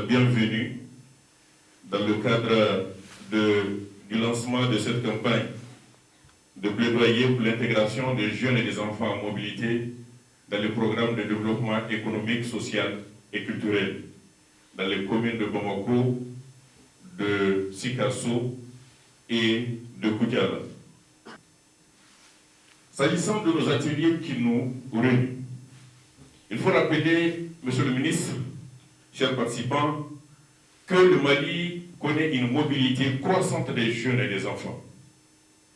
bienvenue dans le cadre du lancement de cette campagne de plaidoyer pour l'intégration des jeunes et des enfants en mobilité dans les programmes de développement économique, social et culturel dans les communes de Bamako, de Sikasso et de Koutiala. S'agissant de nos ateliers qui nous réunissent, il faut rappeler, Monsieur le ministre, chers participants, que le Mali connaît une mobilité croissante des jeunes et des enfants,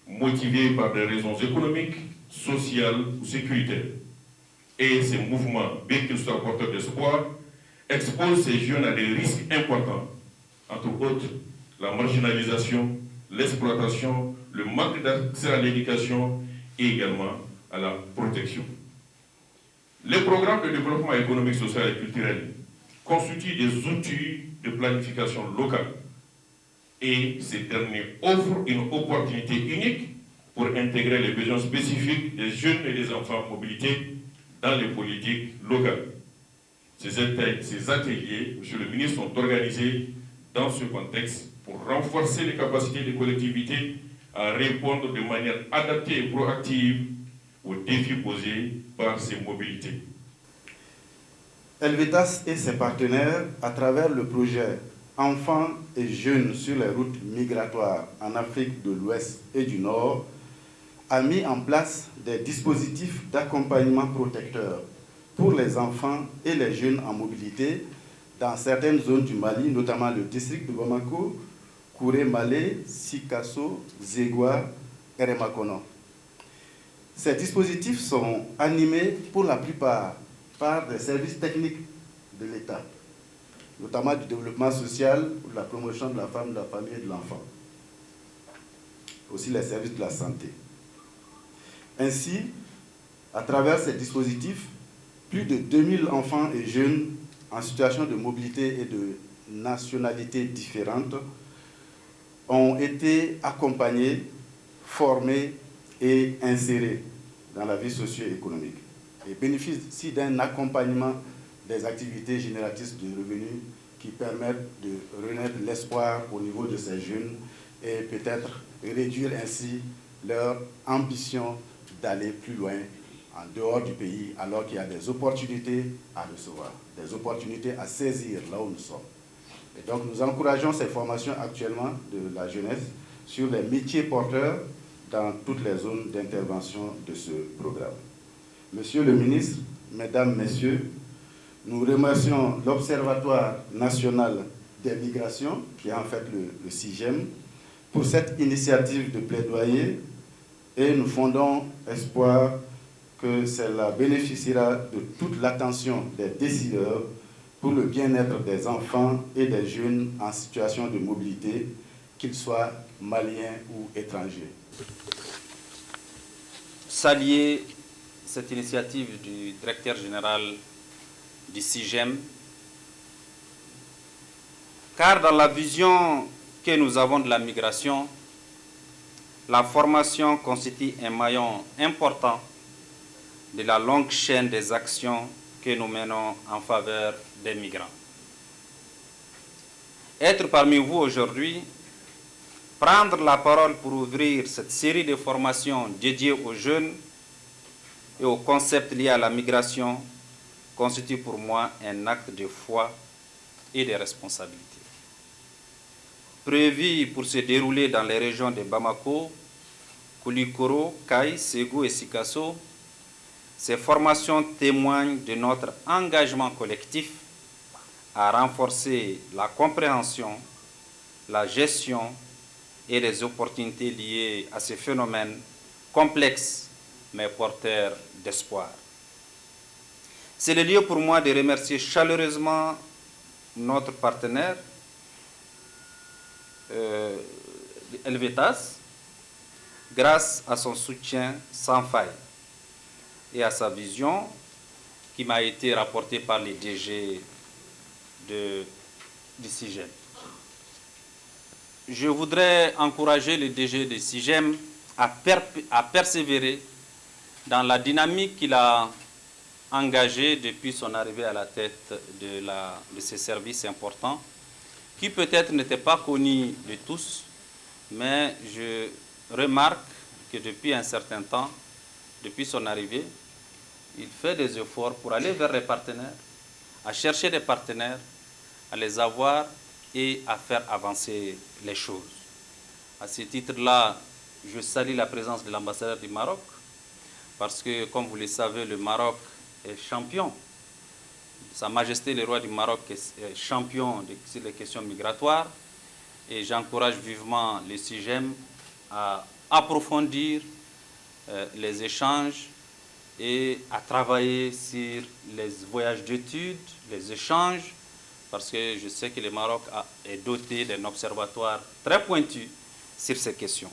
motivés par des raisons économiques, sociales ou sécuritaires. Et ces mouvements, bien qu'ils soient porteurs d'espoir, exposent ces jeunes à des risques importants, entre autres la marginalisation, l'exploitation, le manque d'accès à l'éducation et également à la protection. Les programmes de développement économique, social et culturel constituent des outils de planification locale et ces derniers offrent une opportunité unique pour intégrer les besoins spécifiques des jeunes et des enfants en mobilité dans les politiques locales. Ces ateliers, Monsieur le ministre, sont organisés dans ce contexte pour renforcer les capacités des collectivités à répondre de manière adaptée et proactive aux défis posés par ces mobilités. Helvetas et ses partenaires, à travers le projet Enfants et jeunes sur les routes migratoires en Afrique de l'Ouest et du Nord, a mis en place des dispositifs d'accompagnement protecteur pour les enfants et les jeunes en mobilité dans certaines zones du Mali, notamment le district de Bamako, Kouré Malé, Sikasso, Zégoua et Remakono. Ces dispositifs sont animés pour la plupart par des services techniques de l'État, notamment du développement social, de la promotion de la femme, de la famille et de l'enfant, aussi les services de la santé. Ainsi, à travers ces dispositifs, plus de 2000 enfants et jeunes en situation de mobilité et de nationalités différentes ont été accompagnés, formés et insérés dans la vie socio-économique et bénéficient d'un accompagnement des activités génératrices de revenus qui permettent de renaître l'espoir au niveau de ces jeunes et peut-être réduire ainsi leur ambition d'aller plus loin en dehors du pays alors qu'il y a des opportunités à recevoir, des opportunités à saisir là où nous sommes. Et donc nous encourageons ces formations actuellement de la jeunesse sur les métiers porteurs dans toutes les zones d'intervention de ce programme. Monsieur le ministre, Mesdames, Messieurs, nous remercions l'Observatoire national des migrations, qui est en fait le CIGEM, pour cette initiative de plaidoyer et nous fondons espoir que cela bénéficiera de toute l'attention des décideurs pour le bien-être des enfants et des jeunes en situation de mobilité, qu'ils soient maliens ou étrangers. Saluer cette initiative du directeur général du CIGEM, car dans la vision que nous avons de la migration, la formation constitue un maillon important de la longue chaîne des actions que nous menons en faveur des migrants. Être parmi vous aujourd'hui, prendre la parole pour ouvrir cette série de formations dédiées aux jeunes et aux concepts liés à la migration constitue pour moi un acte de foi et de responsabilité. Prévu pour se dérouler dans les régions de Bamako, Koulikoro, Kay, Ségou et Sikasso, ces formations témoignent de notre engagement collectif à renforcer la compréhension, la gestion et les opportunités liées à ces phénomènes complexes mais porteurs d'espoir. C'est le lieu pour moi de remercier chaleureusement notre partenaire, Helvetas, grâce à son soutien sans faille et à sa vision qui m'a été rapportée par les DG du CIGEM. Je voudrais encourager les DG du CIGEM à persévérer dans la dynamique qu'il a engagé depuis son arrivée à la tête de ces services importants, qui peut-être n'était pas connu de tous, mais je remarque que depuis un certain temps, depuis son arrivée, il fait des efforts pour aller vers les partenaires, à chercher des partenaires, à les avoir et à faire avancer les choses. À ce titre-là, je salue la présence de l'ambassadeur du Maroc, parce que, comme vous le savez, le Maroc est champion. Sa Majesté le roi du Maroc est champion sur les questions migratoires, et j'encourage vivement le CIGEM à approfondir les échanges et à travailler sur les voyages d'études, les échanges, parce que je sais que le Maroc est doté d'un observatoire très pointu sur ces questions.